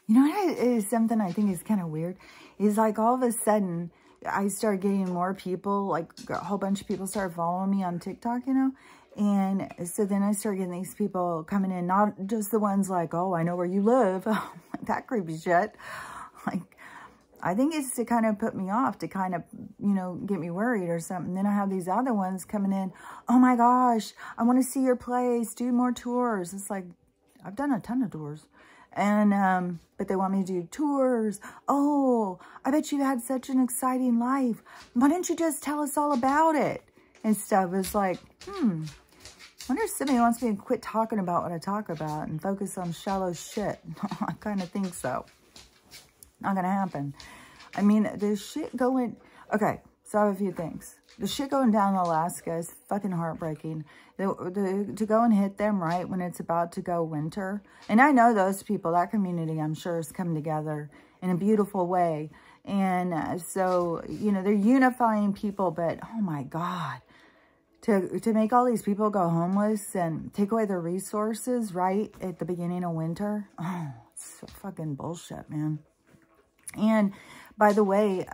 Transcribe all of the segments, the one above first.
You know what is something I think is kind of weird? Is like all of a sudden, I started getting more people, like a whole bunch of people started following me on TikTok, you know? And so then I started getting these people coming in, not just the ones like, oh, I know where you live. That creepy shit. Like, I think it's to kind of put me off, to kind of, you know, get me worried or something. Then I have these other ones coming in. Oh my gosh, I want to see your place. Do more tours. It's like, I've done a ton of tours. And, but they want me to do tours. Oh, I bet you had such an exciting life. Why don't you just tell us all about it? And stuff. It's like, I wonder if somebody wants me to quit talking about what I talk about and focus on shallow shit. I kind of think so. Not going to happen. I mean, the shit going... Okay, so I have a few things. The shit going down in Alaska is fucking heartbreaking. To go and hit them right when it's about to go winter. And I know those people, that community, I'm sure, has come together in a beautiful way. And so, you know, they're unifying people, but oh my God. To make all these people go homeless and take away their resources right at the beginning of winter. Oh, it's so fucking bullshit, man. And by the way,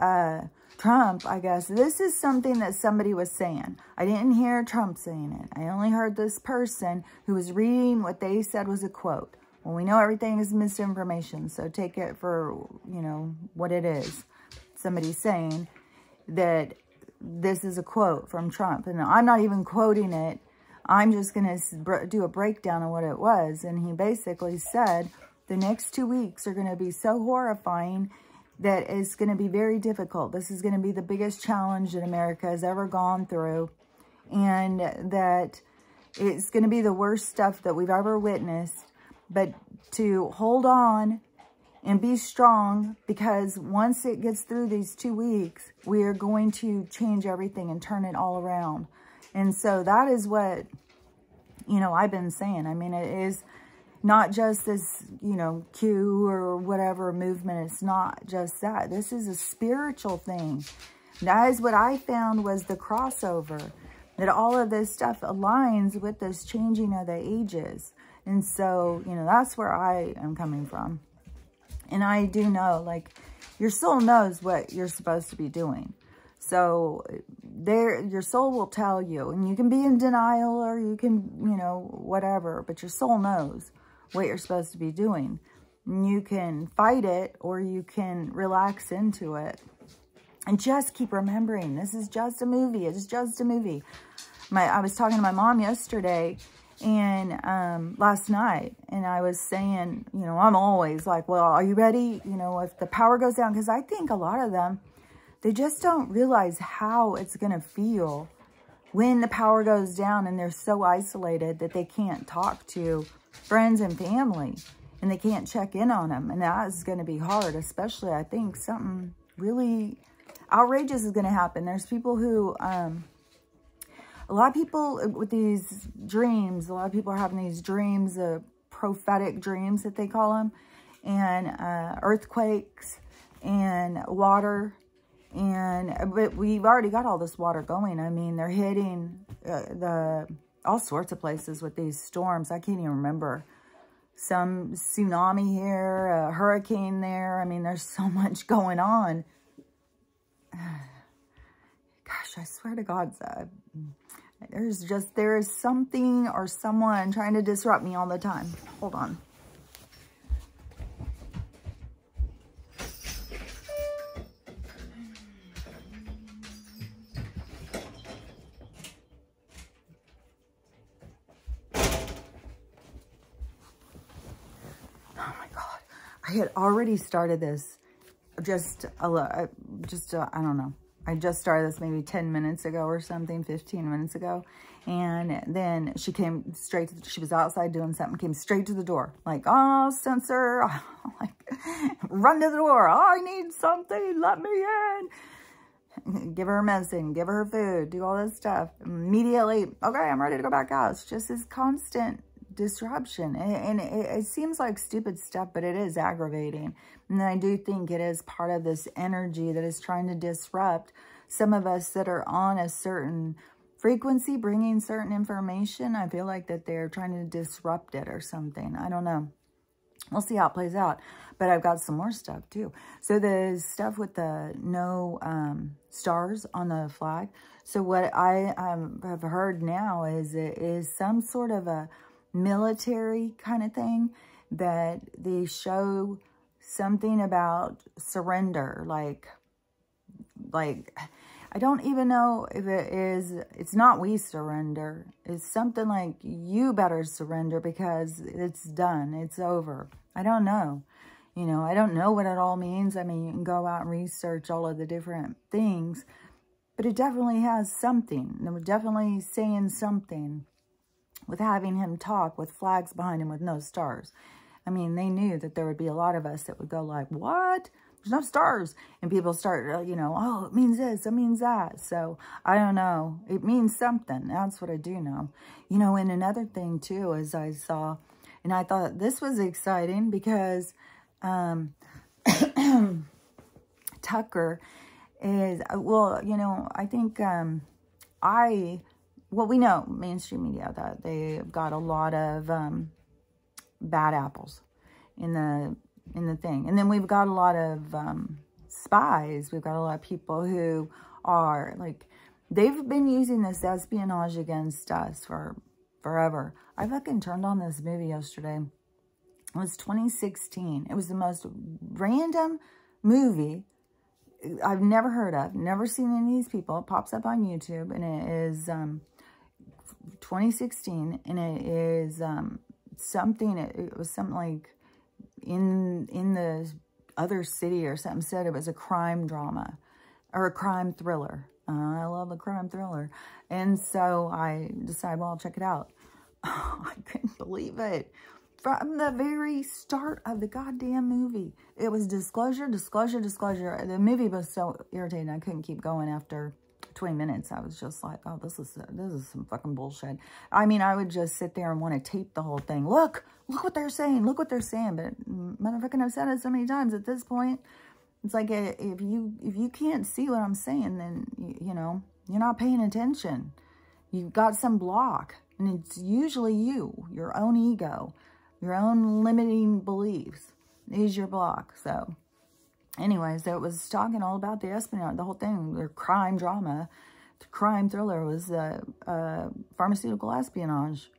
Trump, I guess, this is something that somebody was saying. I didn't hear Trump saying it. I only heard this person who was reading what they said was a quote. Well, we know everything is misinformation, so take it for, you know, what it is. Somebody saying that this is a quote from Trump. And I'm not even quoting it. I'm just going to do a breakdown of what it was. And he basically said the next 2 weeks are going to be so horrifying that it's going to be very difficult. This is going to be the biggest challenge that America has ever gone through. And that it's going to be the worst stuff that we've ever witnessed. But to hold on and be strong, because once it gets through these 2 weeks, we are going to change everything and turn it all around. And so that is what, you know, I've been saying. I mean, it is not just this, you know, Q or whatever movement. It's not just that. This is a spiritual thing. That is what I found was the crossover. That all of this stuff aligns with this changing of the ages. And so, you know, that's where I am coming from. And I do know, like, your soul knows what you're supposed to be doing. So your soul will tell you. And you can be in denial or you can, you know, whatever. But your soul knows what you're supposed to be doing. And you can fight it or you can relax into it. And just keep remembering, this is just a movie. It's just a movie. I was talking to my mom yesterday and last night, and I was saying, you know, I'm always like, well, are you ready? You know, if the power goes down, because I think a lot of them, they just don't realize how it's going to feel when the power goes down and they're so isolated that they can't talk to friends and family and they can't check in on them. And that is going to be hard, especially I think something really outrageous is going to happen. There's people who, a lot of people with these dreams, a lot of people are having these dreams, prophetic dreams that they call them, and earthquakes and water. But we've already got all this water going. I mean, they're hitting all sorts of places with these storms. I can't even remember. Some tsunami here, a hurricane there. I mean, there's so much going on. Gosh, I swear to God, there is something or someone trying to disrupt me all the time. Hold on. Oh my God. I had already started this I don't know. I just started this maybe 10 minutes ago or something, 15 minutes ago. And then she came straight to, she was outside doing something, came straight to the door. Like, oh, censor, like, run to the door. Oh, I need something, let me in. Give her her medicine, give her her food, do all this stuff. Immediately, okay, I'm ready to go back out. It's just this constant disruption. And it seems like stupid stuff, but it is aggravating. And I do think it is part of this energy that is trying to disrupt some of us that are on a certain frequency, bringing certain information. I feel like that they're trying to disrupt it or something. I don't know. We'll see how it plays out. But I've got some more stuff too. So the stuff with the no stars on the flag. So what I have heard now is some sort of a military kind of thing that they show something about surrender, like I don't even know if it's not we surrender. It's something like you better surrender because it's done. It's over. I don't know. You know, I don't know what it all means. I mean, you can go out and research all of the different things, but it definitely has something. They were definitely saying something with having him talk with flags behind him with no stars. I mean, they knew that there would be a lot of us that would go like, what? There's no stars. And people start, you know, oh, it means this, it means that. So, I don't know. It means something. That's what I do know. You know, and another thing, too, is I saw, and I thought this was exciting because Tucker is, well, you know, I think well, we know, mainstream media, that they've got a lot of bad apples in the thing. And then we've got a lot of spies. We've got a lot of people who are like, they've been using this espionage against us for forever. I fucking turned on this movie yesterday. It was 2016. It was the most random movie I've never heard of, never seen any of these people. It pops up on YouTube, and it is 2016, and it is something, it was something like in the other city or something, said it was a crime drama or a crime thriller. I love a crime thriller. And so I decided, well, I'll check it out. I couldn't believe it. From the very start of the goddamn movie, it was disclosure, disclosure, disclosure. The movie was so irritating, I couldn't keep going after 20 minutes. I was just like, oh, this is some fucking bullshit. I mean, I would just sit there and want to tape the whole thing. Look what they're saying. Look what they're saying. But motherfucking, I've said it so many times at this point. It's like, if you can't see what I'm saying, then, you know, you're not paying attention. You've got some block. And it's usually your own ego, your own limiting beliefs is your block. So anyways, it was talking all about the espionage, the whole thing, the crime drama. The crime thriller was pharmaceutical espionage.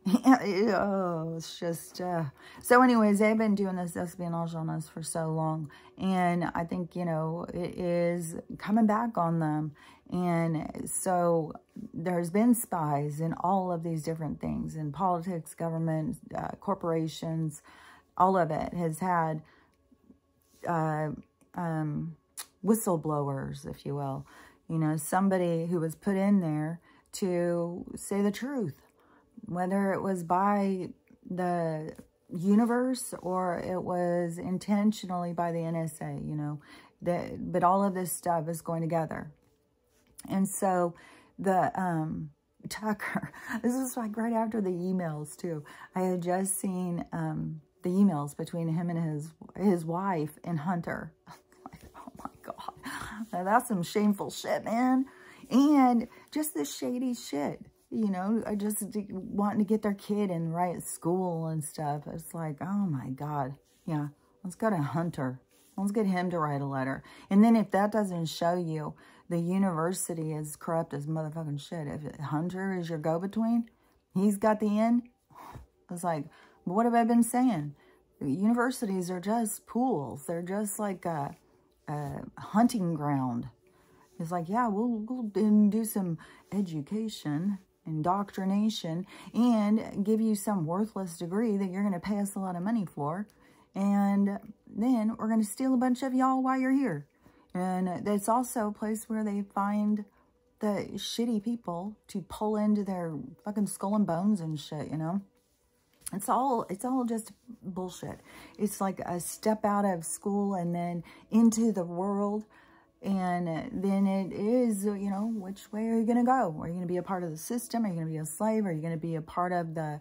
Oh, it's just... So anyways, they've been doing this espionage on us for so long. And I think, you know, it is coming back on them. And so there's been spies in all of these different things. In politics, government, corporations, all of it has had... whistleblowers, if you will, you know, somebody who was put in there to say the truth, whether it was by the universe or it was intentionally by the NSA, you know, but all of this stuff is going together. And so the Tucker, this is like right after the emails too. I had just seen the emails between him and his wife and Hunter. Like, oh my God, now that's some shameful shit, man. And just this shady shit, you know, I just wanting to get their kid in right school and stuff. It's like, oh my God, yeah, let's go to Hunter. Let's get him to write a letter. And then if that doesn't show you the university is corrupt as motherfucking shit, if Hunter is your go-between, he's got the end. It's like, what have I been saying? Universities are just pools. They're just like a hunting ground. It's like, yeah, we'll do some education, indoctrination, and give you some worthless degree that you're going to pay us a lot of money for. And then we're going to steal a bunch of y'all while you're here. And it's also a place where they find the shitty people to pull into their fucking skull and bones and shit, you know? It's all just bullshit. It's like a step out of school and then into the world. And then it is, you know, which way are you going to go? Are you going to be a part of the system? Are you going to be a slave? Are you going to be a part of the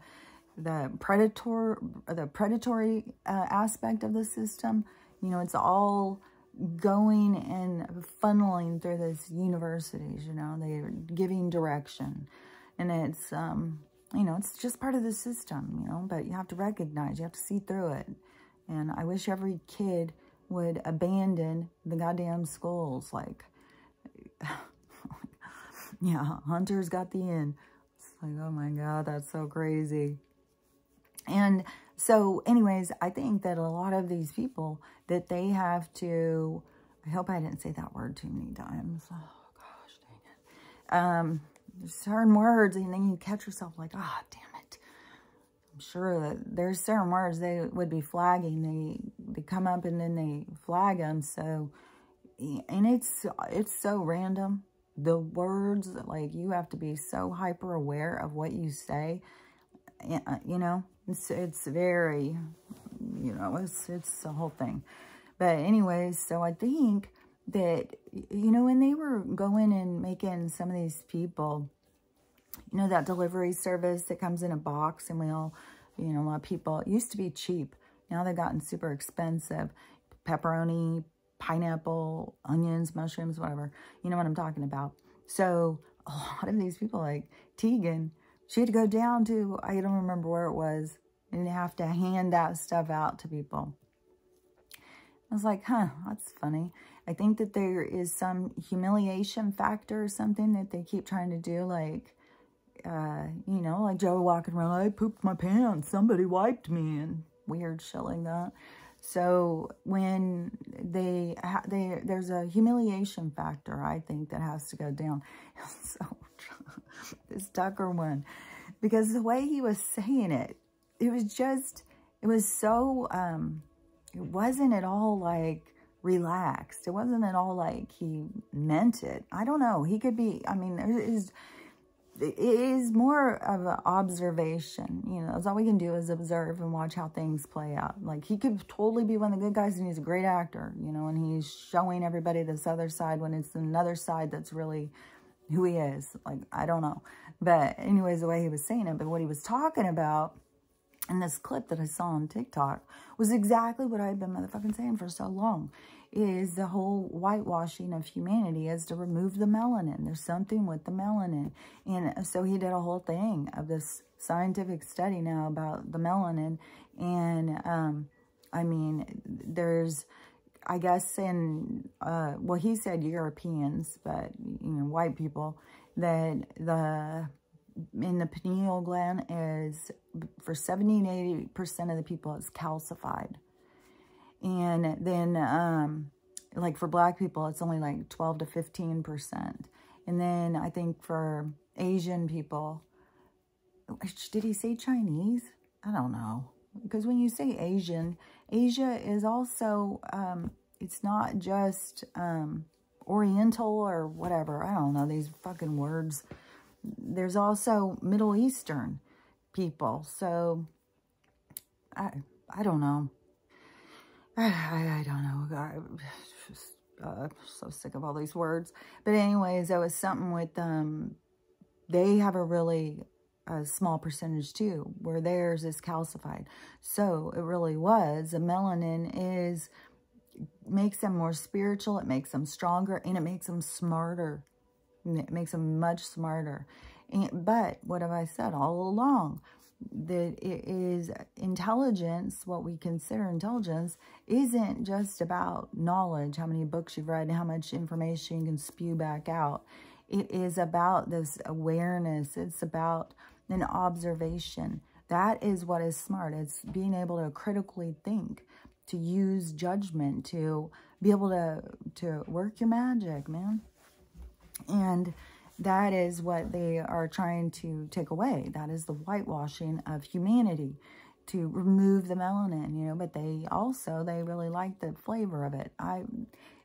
predatory aspect of the system? You know, it's all going and funneling through this universities, you know, they're giving direction. And it's, you know, it's just part of the system, you know, but you have to recognize, you have to see through it. And I wish every kid would abandon the goddamn schools. Like, yeah, Hunter's got the in. It's like, oh my God, that's so crazy. And so anyways, I think that a lot of these people, that they have to, I hope I didn't say that word too many times. Oh gosh, dang it. Certain words, and then you catch yourself like, ah, damn it. I'm sure that there's certain words they would be flagging. They come up and then they flag them. So, and it's so random. The words, like, you have to be so hyper aware of what you say. You know, it's very, you know, it's the whole thing. But anyways, so I think that, you know, when they were going and making some of these people, you know, that delivery service that comes in a box, and we all, you know, a lot of people, it used to be cheap. Now they've gotten super expensive. Pepperoni, pineapple, onions, mushrooms, whatever. You know what I'm talking about. So a lot of these people, like Tegan, she had to go down to, I don't remember where it was, and have to hand that stuff out to people. I was like, huh, that's funny. I think that there is some humiliation factor or something that they keep trying to do, like, you know, like Joe walking around, I pooped my pants, somebody wiped me, and weird shit like that. So when there's a humiliation factor, I think, that has to go down. So this Tucker one, because the way he was saying it, it was so, it wasn't at all like relaxed. It wasn't at all like he meant it. I don't know. He could be, I mean, it is more of an observation. You know, that's all we can do is observe and watch how things play out. Like, he could totally be one of the good guys, and he's a great actor, you know, and he's showing everybody this other side when it's another side that's really who he is. Like, I don't know. But anyways, the way he was saying it, but what he was talking about in this clip that I saw on TikTok was exactly what I've been motherfucking saying for so long, is the whole whitewashing of humanity is to remove the melanin. There's something with the melanin. And so he did a whole thing of this scientific study now about the melanin. And, I mean, there's, I guess in, well, he said Europeans, but, you know, white people, that in the pineal gland is, for 70 and 80% of the people, it's calcified. And then, like for black people, it's only like 12 to 15%. And then I think for Asian people, did he say Chinese? I don't know. Because when you say Asian, Asia is also, it's not just Oriental or whatever. I don't know, these fucking words. There's also Middle Eastern people. So, I don't know. I don't know. I'm just so sick of all these words. But anyways, there was something with, they have a really small percentage too, where theirs is calcified. So it really was. The melanin makes them more spiritual. It makes them stronger, and it makes them smarter. It makes them much smarter. But what have I said all along? That it is intelligence, what we consider intelligence, isn't just about knowledge, how many books you've read, and how much information you can spew back out. It is about this awareness. It's about an observation. That is what is smart. It's being able to critically think, to use judgment, to be able to work your magic, man. And that is what they are trying to take away. That is the whitewashing of humanity, to remove the melanin, you know. But they really like the flavor of it.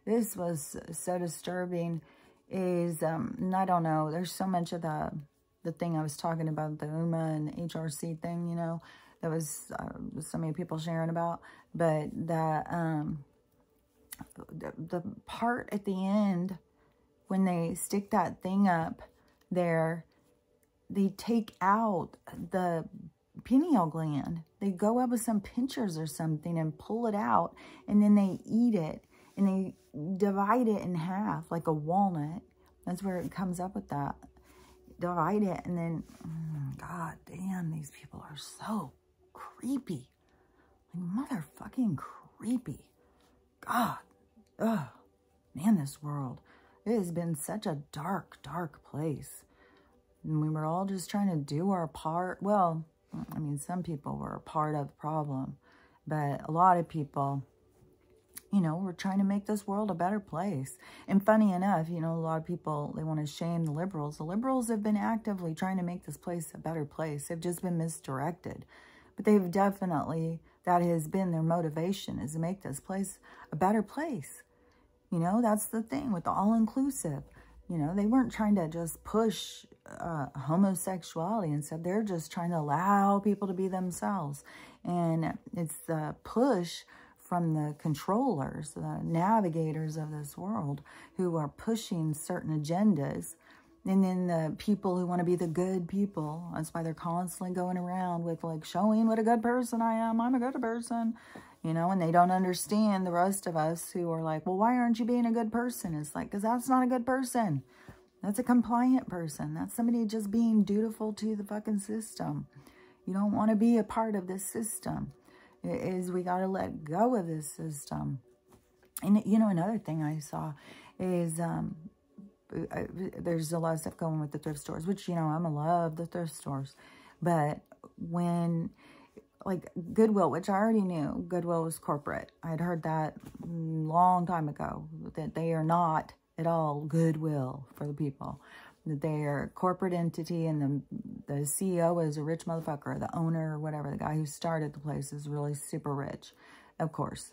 This was so disturbing. And I don't know, there's so much of the thing I was talking about, the UMA and HRC thing, you know, that was so many people sharing about. But the part at the end, when they stick that thing up there, they take out the pineal gland. They go up with some pinchers or something and pull it out, and then they eat it, and they divide it in half like a walnut. That's where it comes up with that. Divide it, and then, God damn, these people are so creepy. Like, motherfucking creepy. God. Ugh. Man, this world. It has been such a dark, dark place. And we were all just trying to do our part. Well, I mean, some people were a part of the problem. But a lot of people, you know, were trying to make this world a better place. And funny enough, you know, a lot of people, they want to shame the liberals. The liberals have been actively trying to make this place a better place. They've just been misdirected. But they've definitely, that has been their motivation, is to make this place a better place. You know, that's the thing with the all-inclusive. You know, they weren't trying to just push homosexuality and stuff. They're just trying to allow people to be themselves. And it's the push from the controllers, the navigators of this world, who are pushing certain agendas. And then the people who want to be the good people, that's why they're constantly going around with, like, showing what a good person I am. I'm a good person. You know, and they don't understand the rest of us who are like, well, why aren't you being a good person? It's like, because that's not a good person. That's a compliant person. That's somebody just being dutiful to the fucking system. You don't want to be a part of this system. It is, we got to let go of this system. And, you know, another thing I saw is there's a lot of stuff going with the thrift stores, which, you know, I'm a love the thrift stores. But when, like, Goodwill, which I already knew, Goodwill was corporate. I had heard that a long time ago, that they are not at all Goodwill for the people. That they are a corporate entity, and the CEO is a rich motherfucker, the owner or whatever, the guy who started the place is really super rich, of course,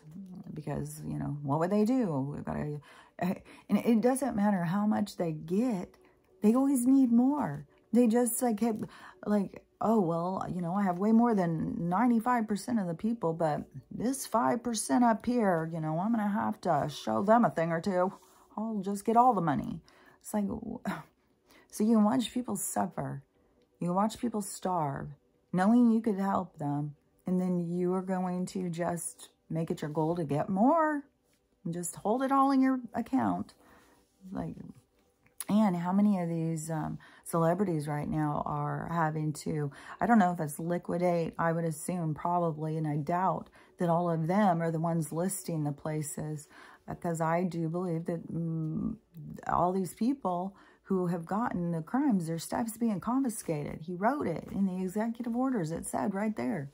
because, you know, what would they do? We've got to, and it doesn't matter how much they get, they always need more. They just, like, kept, like, oh, well, you know, I have way more than 95% of the people, but this 5% up here, you know, I'm going to have to show them a thing or two. I'll just get all the money. It's like, so you can watch people suffer. You can watch people starve, knowing you could help them, and then you are going to just make it your goal to get more and just hold it all in your account. Like, and how many of these celebrities right now are having to, I don't know if it's liquidate, I would assume probably, and I doubt that all of them are the ones listing the places, because I do believe that all these people who have gotten the crimes, their stuff's being confiscated. He wrote it in the executive orders. It said right there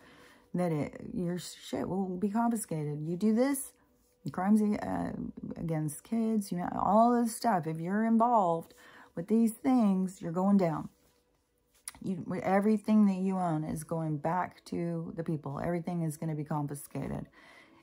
that your shit will be confiscated. You do this, crimes against kids, you know, all this stuff. If you're involved with these things, you're going down. Everything that you own is going back to the people. Everything is going to be confiscated.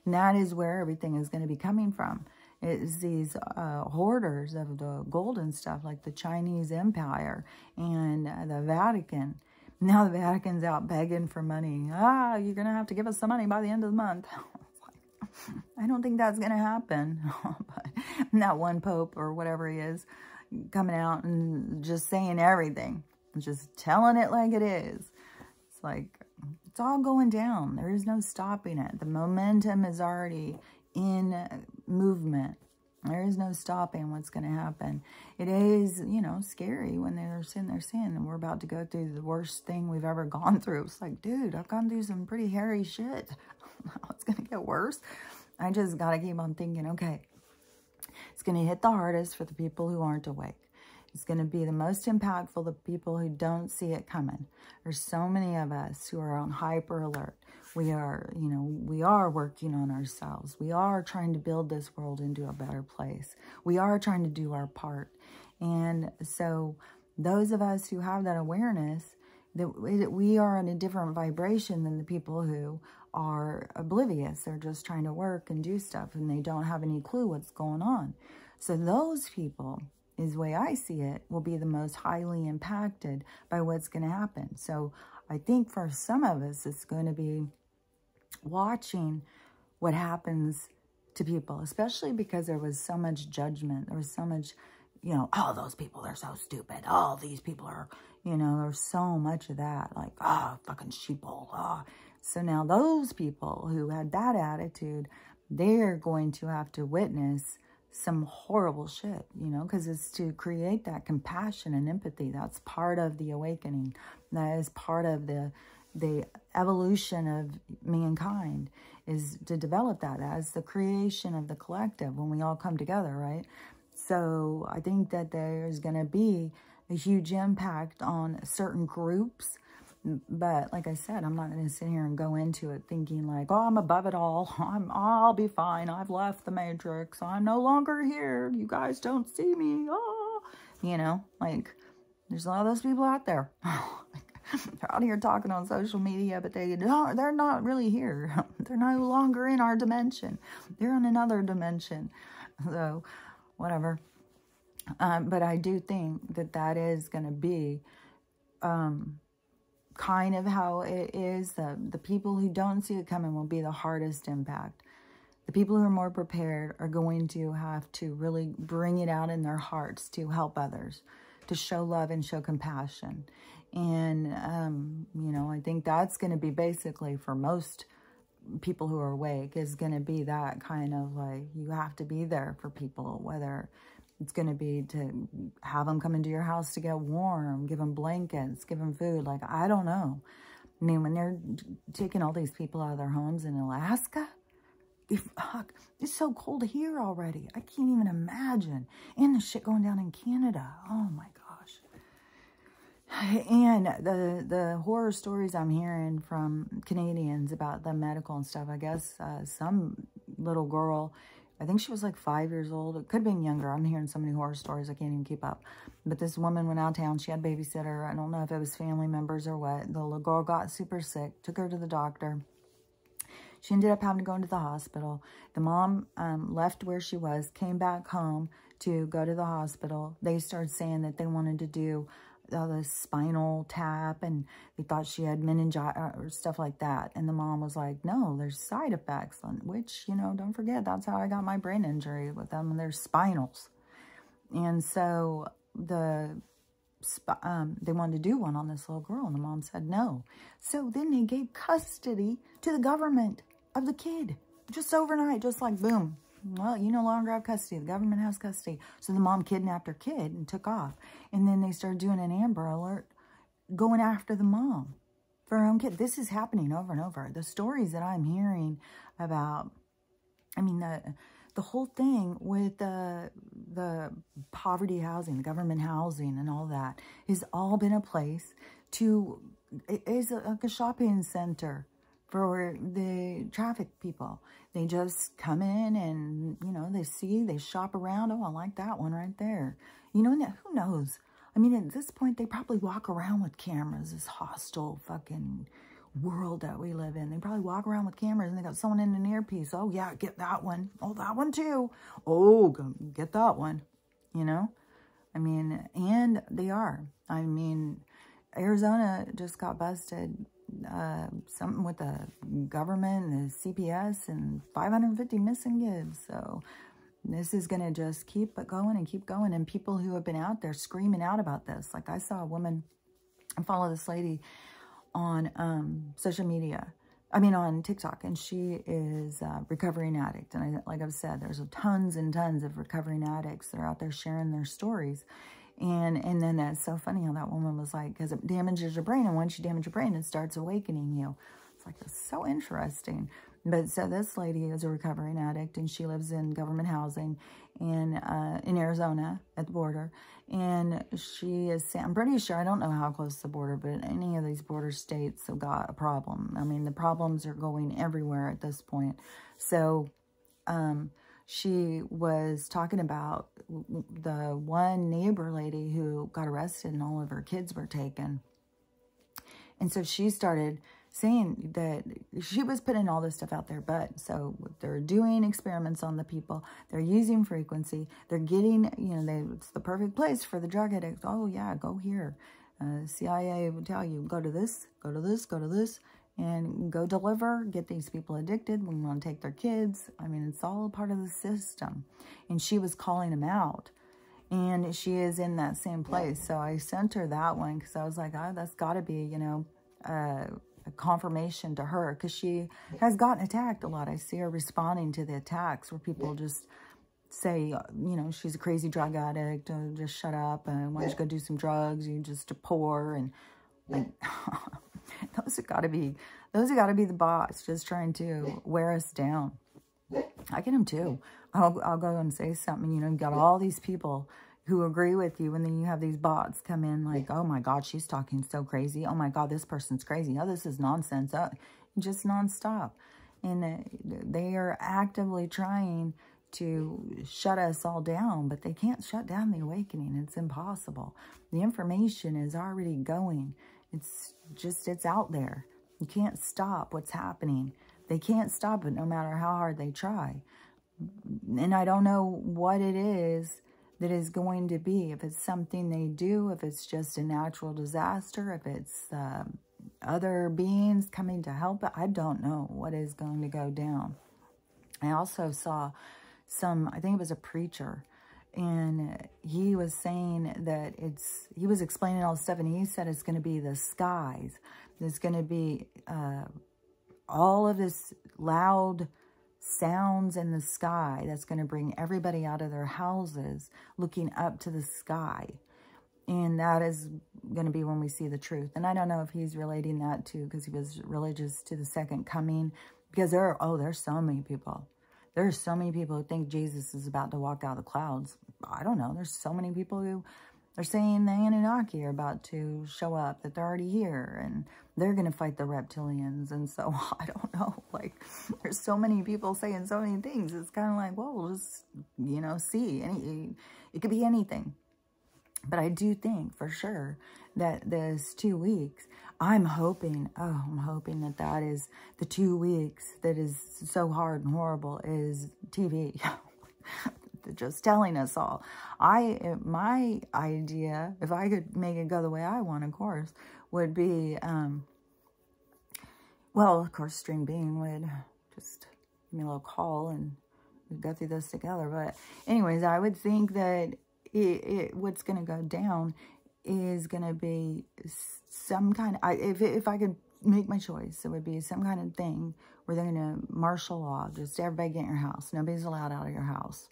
And that is where everything is going to be coming from. It's these hoarders of the gold and stuff, like the Chinese Empire and the Vatican. Now the Vatican's out begging for money. You're going to have to give us some money by the end of the month. I don't think that's going to happen. But that one pope or whatever he is coming out and just saying everything. Just telling it like it is. It's like, it's all going down. There is no stopping it. The momentum is already in movement. There is no stopping what's going to happen. It is, you know, scary when they're sitting there saying that we're about to go through the worst thing we've ever gone through. It's like, dude, I've gone through some pretty hairy shit. It's going to get worse. I just got to keep on thinking, okay, it's going to hit the hardest for the people who aren't awake. It's going to be the most impactful, the people who don't see it coming. There's so many of us who are on hyper alert. We are, you know, we are working on ourselves. We are trying to build this world into a better place. We are trying to do our part. And so those of us who have that awareness, that we are in a different vibration than the people who are oblivious. They're just trying to work and do stuff, and they don't have any clue what's going on. So those people, is the way I see it, will be the most highly impacted by what's going to happen. So I think for some of us, it's going to be watching what happens to people, especially because there was so much judgment. There was so much, you know, oh, those people, they're so stupid. Oh, these people are, you know, there's so much of that. Like, oh, fucking sheeple. Oh. So now those people who had that attitude, they're going to have to witness some horrible shit, you know, because it's to create that compassion and empathy. That's part of the awakening. That is part of the evolution of mankind, is to develop that as the creation of the collective when we all come together, right? So I think that there's going to be a huge impact on certain groups. But like I said, I'm not going to sit here and go into it thinking like, oh, I'm above it all. I'll be fine. I've left the matrix. I'm no longer here. You guys don't see me. Oh, you know, like there's a lot of those people out there. They're out here talking on social media, but they're not really here. They're no longer in our dimension. They're in another dimension. So whatever. But I do think that that is going to be kind of how it is. The people who don't see it coming will be the hardest impact. The people who are more prepared are going to have to really bring it out in their hearts to help others, to show love and show compassion. And, you know, I think that's going to be basically for most people who are awake is going to be that kind of like, you have to be there for people, whether it's going to be to have them come into your house to get warm, give them blankets, give them food. Like, I don't know. I mean, when they're taking all these people out of their homes in Alaska, it's so cold here already. I can't even imagine. And the shit going down in Canada. Oh my gosh. And the horror stories I'm hearing from Canadians about the medical and stuff, I guess some little girl, I think she was like 5 years old. It could have been younger. I'm hearing so many horror stories, I can't even keep up. But this woman went out of town. She had a babysitter. I don't know if it was family members or what. The little girl got super sick, took her to the doctor. She ended up having to go into the hospital. The mom left where she was, came back home to go to the hospital. They started saying that they wanted to do the spinal tap, and they thought she had meningitis or stuff like that. And the mom was like, no, there's side effects, which, you know, don't forget, that's how I got my brain injury with them, and there's spinals. And so they wanted to do one on this little girl, and the mom said no. So then they gave custody to the government of the kid, just overnight, just like boom. Well, you no longer have custody. The government has custody. So the mom kidnapped her kid and took off. And then they started doing an Amber Alert, going after the mom for her own kid. This is happening over and over. The stories that I'm hearing about, I mean, the whole thing with the poverty housing, the government housing and all that has all been a place to, it is like a shopping center for the traffic people. They just come in and, you know, they shop around. Oh, I like that one right there. You know, who knows? I mean, at this point, they probably walk around with cameras, this hostile fucking world that we live in. They probably walk around with cameras and they got someone in an earpiece. Oh, yeah, get that one. Oh, that one too. Oh, get that one. You know? I mean, and they are. I mean, Arizona just got busted. Something with the government and the CPS and 550 missing kids. So this is going to just keep going and keep going. And people who have been out there screaming out about this. Like I saw a woman, I follow this lady on social media. I mean, on TikTok. And she is a recovering addict. And like I've said, there's tons and tons of recovering addicts that are out there sharing their stories. And then that's so funny how that woman was like, because it damages your brain. And once you damage your brain, it starts awakening you. It's like, that's so interesting. But so this lady is a recovering addict, and she lives in government housing in Arizona at the border. And she is, I'm pretty sure, I don't know how close to the border, but any of these border states have got a problem. I mean, the problems are going everywhere at this point. So, she was talking about the one neighbor lady who got arrested and all of her kids were taken. And so she started saying that she was putting all this stuff out there, but so they're doing experiments on the people. They're using frequency. They're getting, you know, it's the perfect place for the drug addicts. Oh, yeah, go here. CIA would tell you, go to this, go to this, go to this. And go deliver, get these people addicted. We want to take their kids. I mean, it's all part of the system. And she was calling them out. And she is in that same place. So I sent her that one because I was like, oh, that's got to be, you know, a confirmation to her. Because she has gotten attacked a lot. I see her responding to the attacks where people just say, you know, she's a crazy drug addict. Just shut up. Why don't you go do some drugs? You're just poor. And Like, those have got to be the bots just trying to wear us down. I get them too. I'll go and say something, you know, you've got all these people who agree with you, and then you have these bots come in like, oh my God, she's talking so crazy. Oh my God, this person's crazy. Oh, this is nonsense. Just nonstop. And they are actively trying to shut us all down, but they can't shut down the awakening. It's impossible. The information is already going. It's out there. You can't stop what's happening. They can't stop it no matter how hard they try. And I don't know what it is that is going to be. If it's something they do, if it's just a natural disaster, if it's other beings coming to help it, I don't know what is going to go down. I also saw I think it was a preacher, and he was saying that he was explaining all this stuff, and he said it's going to be the skies. There's going to be all of this loud sounds in the sky that's going to bring everybody out of their houses looking up to the sky. And that is going to be when we see the truth. And I don't know if he's relating that to, because he was religious, to the second coming. Because there's so many people. There's so many people who think Jesus is about to walk out of the clouds. I don't know. There's so many people who are saying the Anunnaki are about to show up, that they're already here, and they're going to fight the reptilians. And so, I don't know. Like, there's so many people saying so many things. It's kind of like, well, we'll just, you know, see. It could be anything. But I do think for sure that this 2 weeks, I'm hoping that is the 2 weeks that is so hard and horrible is TV. Just telling us all. My idea, if I could make it go the way I want, of course, would be, well, of course, Stream Being would just give me a little call and we'd go through this together. But anyways, I would think that what's going to go down is going to be some kind of, if I could make my choice, it would be some kind of thing where they're going to martial law, just everybody get in your house. Nobody's allowed out of your house.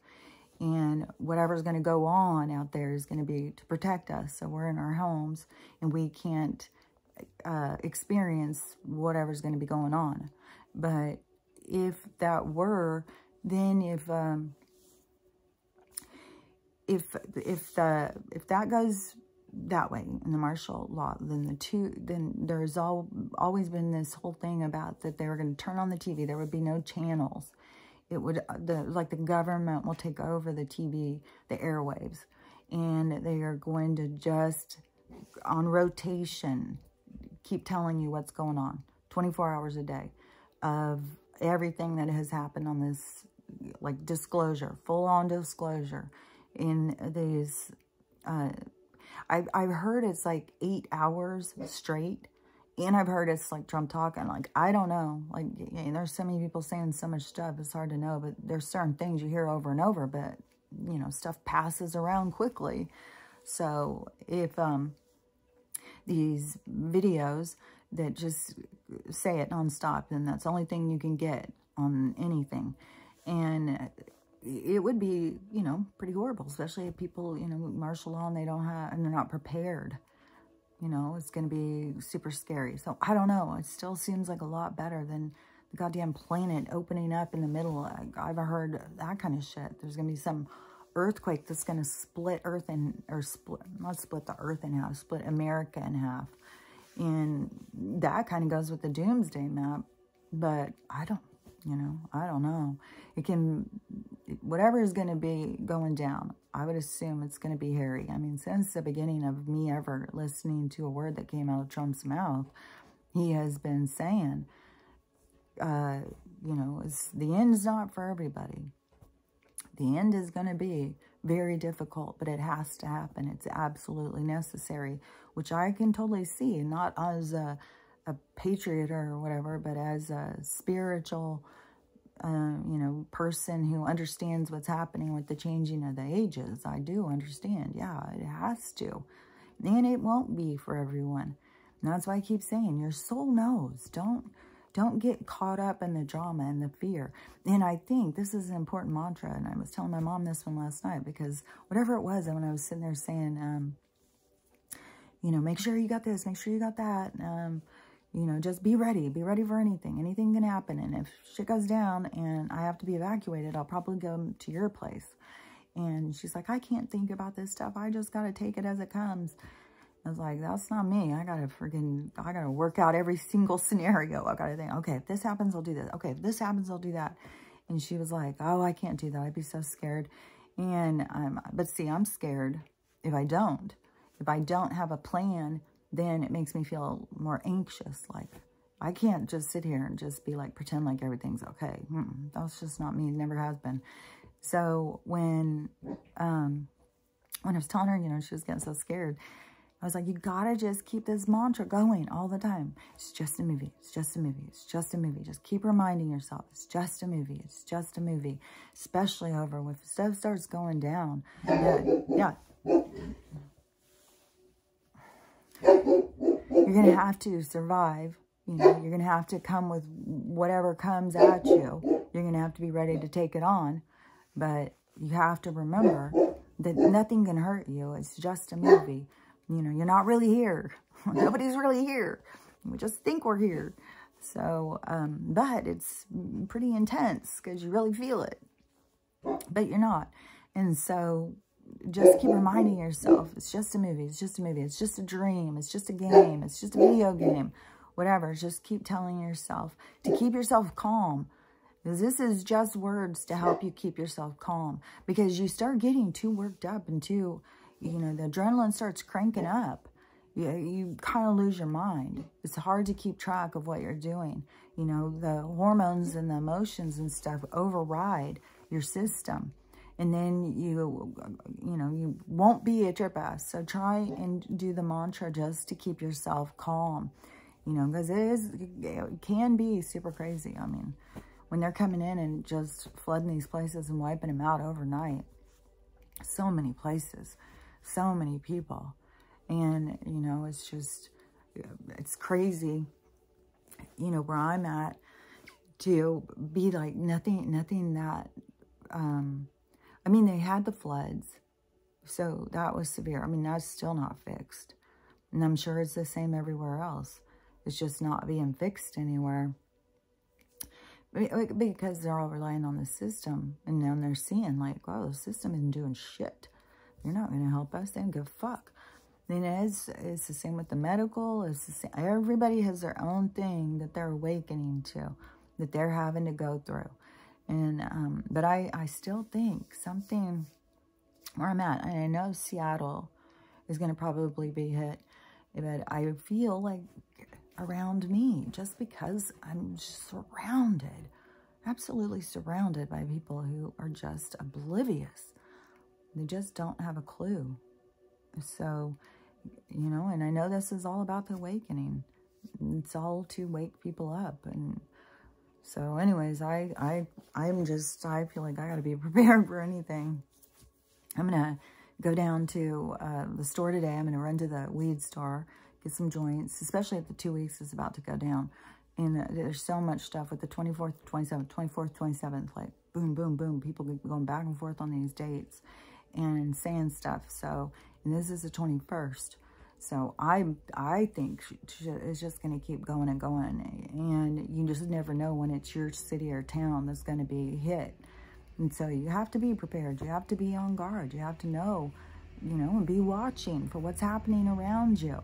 And whatever's going to go on out there is going to be to protect us. So we're in our homes and we can't experience whatever's going to be going on. But if that were, then if that goes that way in the martial law, then there's always been this whole thing about that they were going to turn on the TV. There would be no channels. It would, like the government will take over the TV, the airwaves, and they are going to just, on rotation, keep telling you what's going on, 24 hours a day, of everything that has happened on this, like, disclosure, full-on disclosure, in these, I've heard it's like 8 hours straight. And I've heard it's like Trump talking, like, I don't know. Like, there's so many people saying so much stuff, it's hard to know. But there's certain things you hear over and over, but, you know, stuff passes around quickly. So if these videos that just say it nonstop, then that's the only thing you can get on anything. And it would be, you know, pretty horrible, especially if people, you know, martial law and they don't have, and they're not prepared. You know, it's going to be super scary. So, I don't know. It still seems like a lot better than the goddamn planet opening up in the middle. I've heard that kind of shit. There's going to be some earthquake that's going to split Earth in, or not split the Earth in half, split America in half. And that kind of goes with the doomsday map. But I don't know. It can, whatever is going to be going down, I would assume it's going to be hairy. I mean, since the beginning of me ever listening to a word that came out of Trump's mouth, he has been saying, you know, the end's not for everybody. The end is going to be very difficult, but it has to happen. It's absolutely necessary, which I can totally see, not as a patriot or whatever, but as a spiritual, you know, person who understands what's happening with the changing of the ages. I do understand. Yeah, it has to. And it won't be for everyone. And that's why I keep saying, your soul knows. Don't get caught up in the drama and the fear. And I think this is an important mantra. And I was telling my mom this one last night, because whatever it was, and when I was sitting there saying, you know, make sure you got this, make sure you got that. You know, just be ready for anything. Anything can happen. And if shit goes down and I have to be evacuated, I'll probably go to your place. And she's like, I can't think about this stuff. I just got to take it as it comes. I was like, that's not me. I got to work out every single scenario. I got to think, okay, if this happens, I'll do this. Okay, if this happens, I'll do that. And she was like, oh, I can't do that. I'd be so scared. And, but see, I'm scared if I don't. If I don't have a plan, then it makes me feel more anxious. Like, I can't just sit here and just be like, pretend like everything's okay. That's just not me. It never has been. So when I was telling her, you know, she was getting so scared, I was like, you gotta just keep this mantra going all the time. It's just a movie. It's just a movie. It's just a movie. Just keep reminding yourself, it's just a movie. It's just a movie. Especially over when stuff starts going down. Yeah. You're going to have to survive. You know, you're going to have to come with whatever comes at you. You're going to have to be ready to take it on. But you have to remember that nothing can hurt you. It's just a movie. You know, you're not really here. Nobody's really here. We just think we're here. So, but it's pretty intense because you really feel it. But you're not. And so just keep reminding yourself, it's just a movie, it's just a movie, it's just a dream, it's just a game, it's just a video game, whatever. Just keep telling yourself to keep yourself calm. Because this is just words to help you keep yourself calm. Because you start getting too worked up and too, you know, the adrenaline starts cranking up. You kind of lose your mind. It's hard to keep track of what you're doing. You know, the hormones and the emotions and stuff override your system. And then you know, you won't be at your best. So try and do the mantra just to keep yourself calm. You know, because it can be super crazy. I mean, when they're coming in and just flooding these places and wiping them out overnight. So many places. So many people. And, you know, it's just, it's crazy, you know, where I'm at to be like nothing that, I mean, they had the floods, so that was severe. I mean, that's still not fixed. And I'm sure it's the same everywhere else. It's just not being fixed anywhere. Because they're all relying on the system. And then they're seeing like, wow, the system isn't doing shit. You're not going to help us. They don't give a fuck. Then it's the same with the medical. It's the same. Everybody has their own thing that they're awakening to, that they're having to go through. And, but I still think something where I'm at, and I know Seattle is going to probably be hit, but I feel like around me, just because I'm just surrounded, absolutely surrounded by people who are just oblivious. They just don't have a clue. So, you know, and I know this is all about the awakening. It's all to wake people up. And so anyways, I feel like I got to be prepared for anything. I'm going to go down to the store today. I'm going to run to the weed store, get some joints, especially if the 2 weeks is about to go down. And there's so much stuff with the 24th, 27th, 24th, 27th, like boom, boom, boom. People going back and forth on these dates and saying stuff. So, and this is the 21st. So I think it's just going to keep going and going. And you just never know when it's your city or town that's going to be hit. And so you have to be prepared. You have to be on guard. You have to know, you know, and be watching for what's happening around you.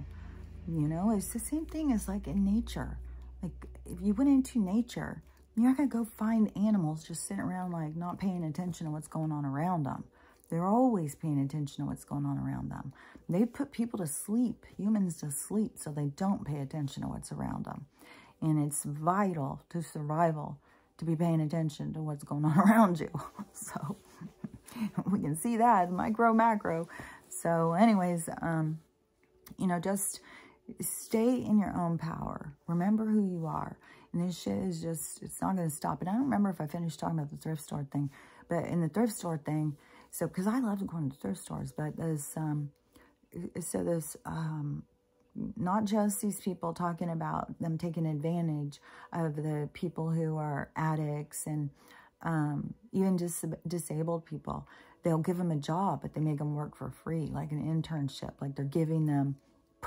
You know, it's the same thing as like in nature. Like if you went into nature, you're not going to go find animals just sitting around like not paying attention to what's going on around them. They're always paying attention to what's going on around them. They put people to sleep, humans to sleep, so they don't pay attention to what's around them. And it's vital to survival to be paying attention to what's going on around you. So we can see that, micro, macro. So anyways, you know, just stay in your own power. Remember who you are. And this shit is just, it's not going to stop. And I don't remember if I finished talking about the thrift store thing, but in the thrift store thing, so, because I love going to thrift stores, but there's, not just these people talking about them taking advantage of the people who are addicts and even just disabled people. They'll give them a job, but they make them work for free, like an internship, like they're giving them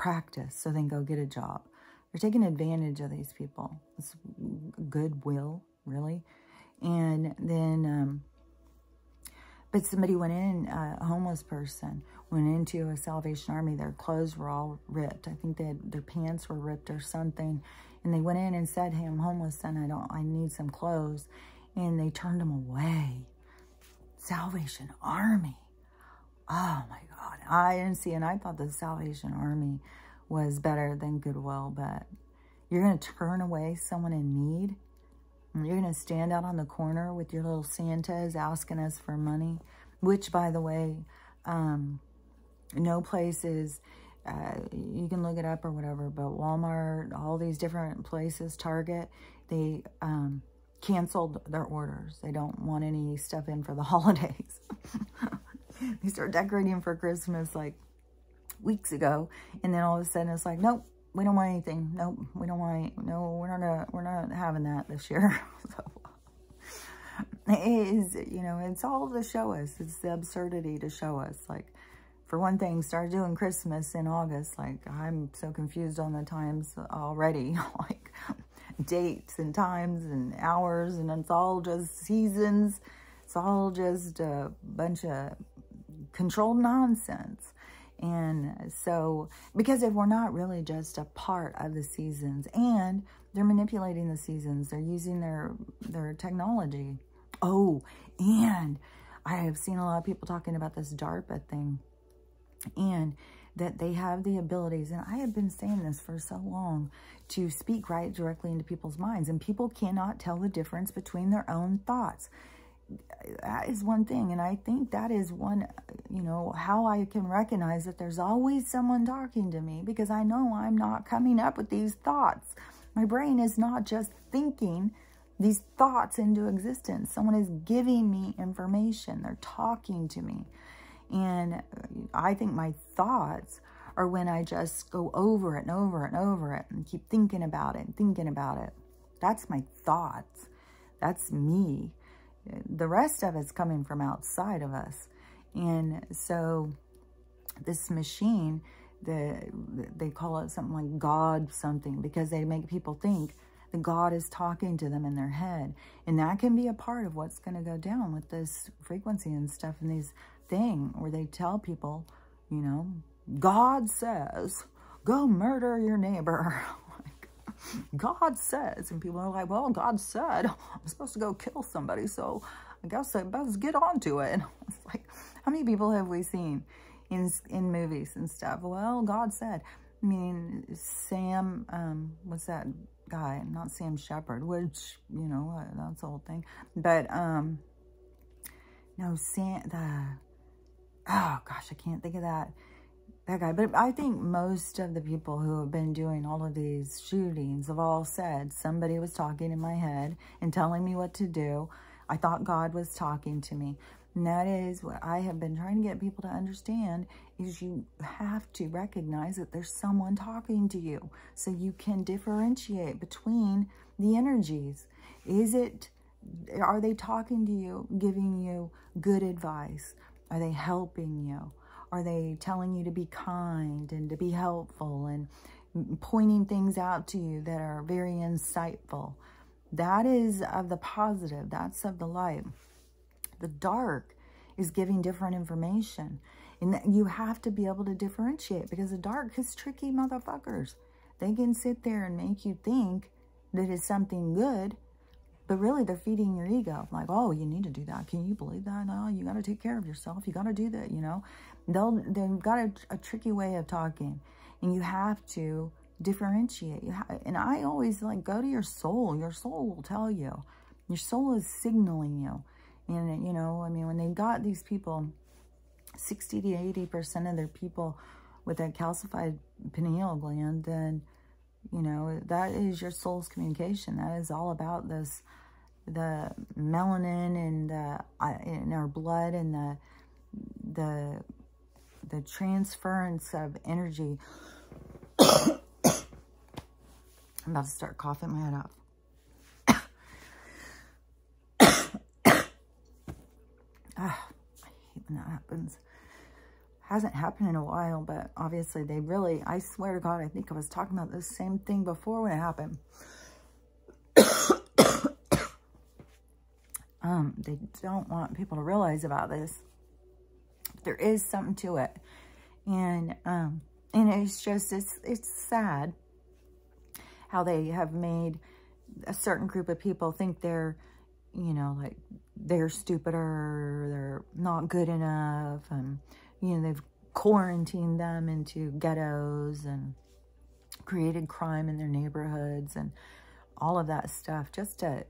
practice so then go get a job. They're taking advantage of these people. It's goodwill, really. And then, but somebody went in, a homeless person went into a Salvation Army. Their clothes were all ripped. I think their pants were ripped or something. And they went in and said, hey, I'm homeless and I need some clothes. And they turned them away. Salvation Army. Oh my God. I didn't see, and I thought the Salvation Army was better than Goodwill, but you're going to turn away someone in need? You're going to stand out on the corner with your little Santas asking us for money, which, by the way, no places, you can look it up or whatever, but Walmart, all these different places, Target, they canceled their orders. They don't want any stuff in for the holidays. They start decorating for Christmas like weeks ago, and then all of a sudden it's like, nope, we don't want anything. Nope, we don't want any, no, we're not having that this year. So it is, you know, it's all to show us. It's the absurdity to show us. Like, for one thing, start doing Christmas in August. Like, I'm so confused on the times already. Like, dates and times and hours, and it's all just seasons. It's all just a bunch of controlled nonsense. And so, because if we're not really just a part of the seasons, and they're manipulating the seasons, they're using their technology. Oh, and I have seen a lot of people talking about this DARPA thing, and that they have the abilities, and I have been saying this for so long, to speak right directly into people's minds, and people cannot tell the difference between their own thoughts. That is one thing, and I think that is one, you know, how I can recognize that there's always someone talking to me, because I know I'm not coming up with these thoughts. My brain is not just thinking these thoughts into existence. Someone is giving me information. They're talking to me. And I think my thoughts are when I just go over it and over it and over it and keep thinking about it and thinking about it. That's my thoughts. That's me. The rest of it's coming from outside of us. And so this machine, they call it something like God something, because they make people think that God is talking to them in their head. And that can be a part of what's going to go down with this frequency and stuff, and these thing where they tell people, you know, God says, go murder your neighbor. God says, and people are like, well, God said I'm supposed to go kill somebody, so I guess I best get on to it. It's like, how many people have we seen in movies and stuff? Well, God said. I mean, Sam, what's that guy? Not Sam Shepard, which, you know, that's the whole thing. But, no, oh gosh, I can't think of that guy. But I think most of the people who have been doing all of these shootings have all said, somebody was talking in my head and telling me what to do. I thought God was talking to me. And that is what I have been trying to get people to understand, is you have to recognize that there's someone talking to you, so you can differentiate between the energies. Are they talking to you, giving you good advice? Are they helping you? Are they telling you to be kind and to be helpful and pointing things out to you that are very insightful? That is of the positive. That's of the light. The dark is giving different information. And you have to be able to differentiate, because the dark is tricky motherfuckers. They can sit there and make you think that it's something good, but really they're feeding your ego. Like, oh, you need to do that. Can you believe that? No, you got to take care of yourself. You got to do that, you know. They've got a tricky way of talking, and you have to differentiate. And I always like, go to your soul. Your soul will tell you. Your soul is signaling you. And, you know, I mean, when they got these people, 60 to 80% of their people with that calcified pineal gland, then, you know, that is your soul's communication. That is all about this, the melanin and in our blood, and the transference of energy. I'm about to start coughing my head off. I hate when that happens. hasn't happened in a while, but obviously they really, I swear to God, I think I was talking about the same thing before when it happened. They don't want people to realize about this. There is something to it. And it's just, it's sad how they have made a certain group of people think they're, you know, like they're stupider, they're not good enough. And, you know, they've quarantined them into ghettos and created crime in their neighborhoods and all of that stuff just to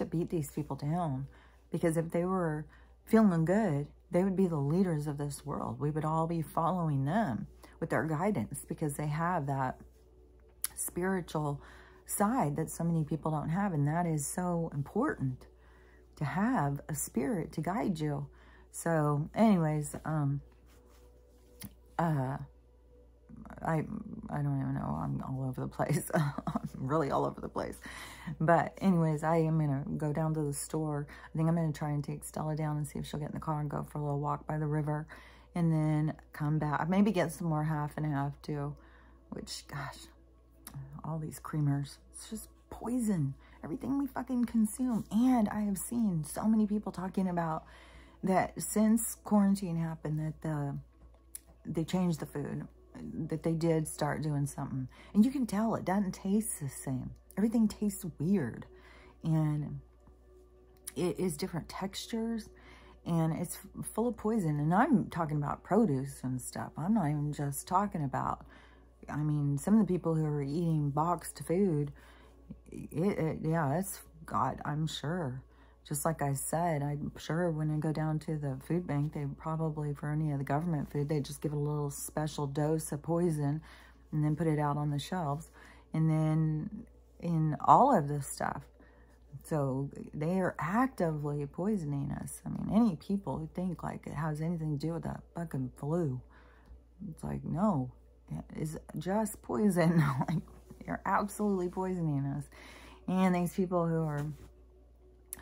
beat these people down. Because if they were feeling good, they would be the leaders of this world. We would all be following them with their guidance because they have that spiritual side that so many people don't have. And that is so important, to have a spirit to guide you. So anyways, I don't even know. I'm all over the place. I'm really all over the place. But anyways, I am going to go down to the store. I think I'm going to try and take Stella down and see if she'll get in the car and go for a little walk by the river. And then come back. Maybe get some more half and half too. Which, gosh, all these creamers. It's just poison. Everything we fucking consume. And I have seen so many people talking about that since quarantine happened that they changed the food. That they did start doing something. And you can tell it doesn't taste the same. Everything tastes weird. And it is different textures. And it's full of poison. And I'm talking about produce and stuff. I'm not even just talking about, I mean, some of the people who are eating boxed food, yeah, it's, God, I'm sure. Just like I said, I'm sure when I go down to the food bank, they probably, for any of the government food, they just give it a little special dose of poison and then put it out on the shelves. And then in all of this stuff, so they are actively poisoning us. I mean, any people who think like it has anything to do with that fucking flu, it's like, no, it's just poison. Like, you're absolutely poisoning us. And these people who are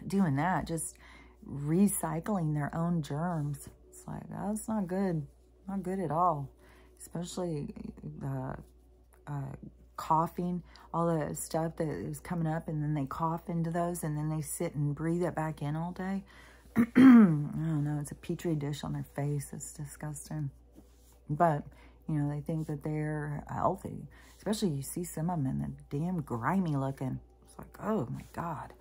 doing that, just recycling their own germs, it's like, that's not good. Not good at all. Especially coughing, all the stuff that is coming up, and then they cough into those, and then they sit and breathe it back in all day. I don't know, it's a petri dish on their face. It's disgusting. But, you know, they think that they're healthy. Especially you see some of them and they're damn grimy looking. It's like, oh my God.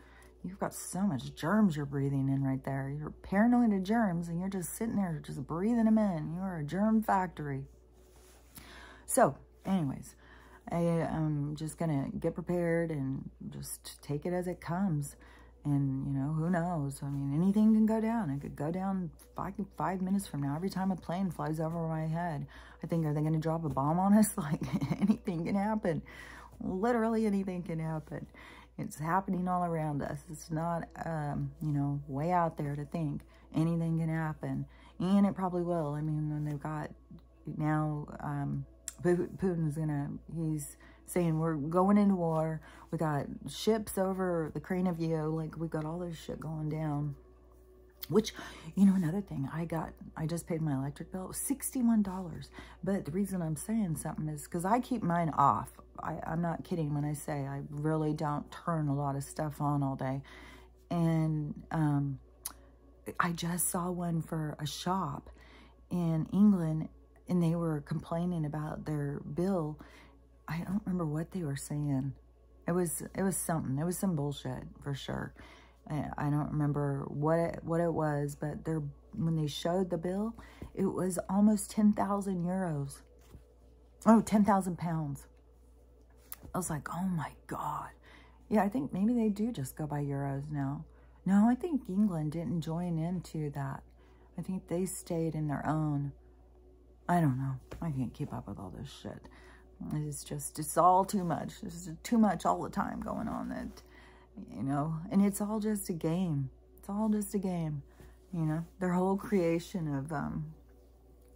You've got so much germs you're breathing in right there. You're paranoid of germs, and you're just sitting there just breathing them in. You're a germ factory. So, anyways, I am just going to get prepared and just take it as it comes. And, you know, who knows? I mean, anything can go down. It could go down 5 minutes from now. Every time a plane flies over my head, I think, are they going to drop a bomb on us? Like, anything can happen. Literally anything can happen. It's happening all around us. It's not, you know, way out there to think anything can happen. And it probably will. I mean, when they've got now, Putin's he's saying we're going into war. We got ships over the crane of you. Like, we've got all this shit going down. Which, you know, another thing, I just paid my electric bill. It was $61. But the reason I'm saying something is because I keep mine off. I'm not kidding when I say I really don't turn a lot of stuff on all day. And I just saw one for a shop in England, and they were complaining about their bill. I don't remember what they were saying. It was something. It was some bullshit for sure. I don't remember what it was, but when they showed the bill, it was almost 10,000 euros. Oh, 10,000 pounds. I was like, oh my God. Yeah, I think maybe they do just go by euros now. No, I think England didn't join into that. I think they stayed in their own. I don't know. I can't keep up with all this shit. It's all too much. There's too much all the time going on that, you know, and it's all just a game. It's all just a game, you know, their whole creation of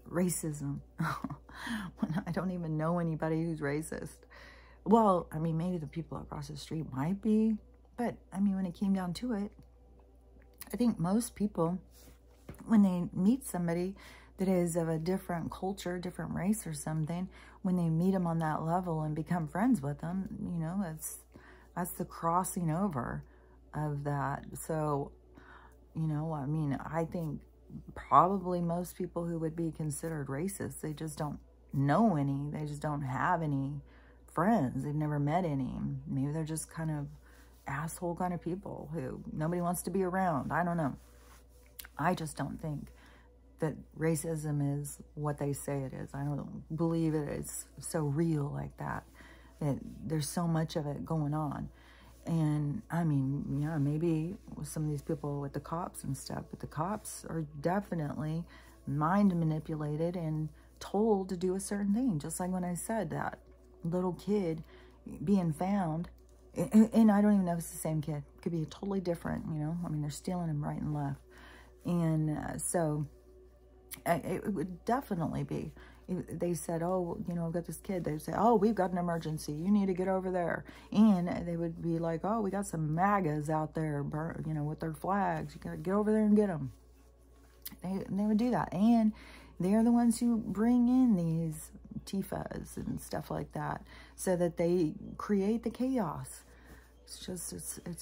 racism. When I don't even know anybody who's racist. Well, I mean, maybe the people across the street might be, but I mean, when it came down to it, I think most people, when they meet somebody, that is of a different culture, different race or something, when they meet them on that level and become friends with them, you know, that's the crossing over of that. So, you know, I mean, I think probably most people who would be considered racist, they just don't know any. They just don't have any friends. They've never met any. Maybe they're just kind of asshole kind of people who nobody wants to be around. I don't know. I just don't think that racism is what they say it is. I don't believe it is so real like that. There's so much of it going on. And I mean, yeah, maybe with some of these people with the cops and stuff, but the cops are definitely mind manipulated and told to do a certain thing. Just like when I said that little kid being found, and I don't even know if it's the same kid. It could be totally different, you know. I mean, they're stealing him right and left. And so it would definitely be. They said, oh, you know, I've got this kid. They would say, oh, we've got an emergency. You need to get over there. And they would be like, oh, we got some MAGAs out there, you know, with their flags. You got to get over there and get them. They would do that. And they're the ones who bring in these TIFAs and stuff like that so that they create the chaos. It's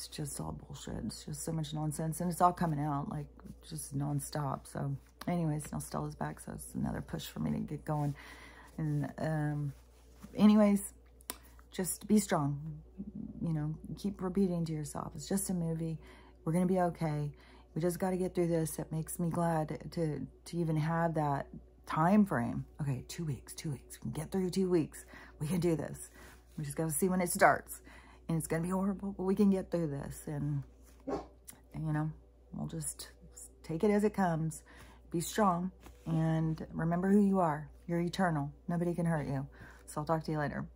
just all bullshit. It's just so much nonsense. And it's all coming out, like, just nonstop. So anyways, now Stella's back, so it's another push for me to get going. And anyways, just be strong. You know, keep repeating to yourself, it's just a movie. We're going to be okay. We just got to get through this. It makes me glad to even have that time frame. Okay, 2 weeks. We can get through 2 weeks. We can do this. We just got to see when it starts. And it's going to be horrible, but we can get through this. And, you know, we'll just take it as it comes. Be strong. And remember who you are. You're eternal. Nobody can hurt you. So I'll talk to you later.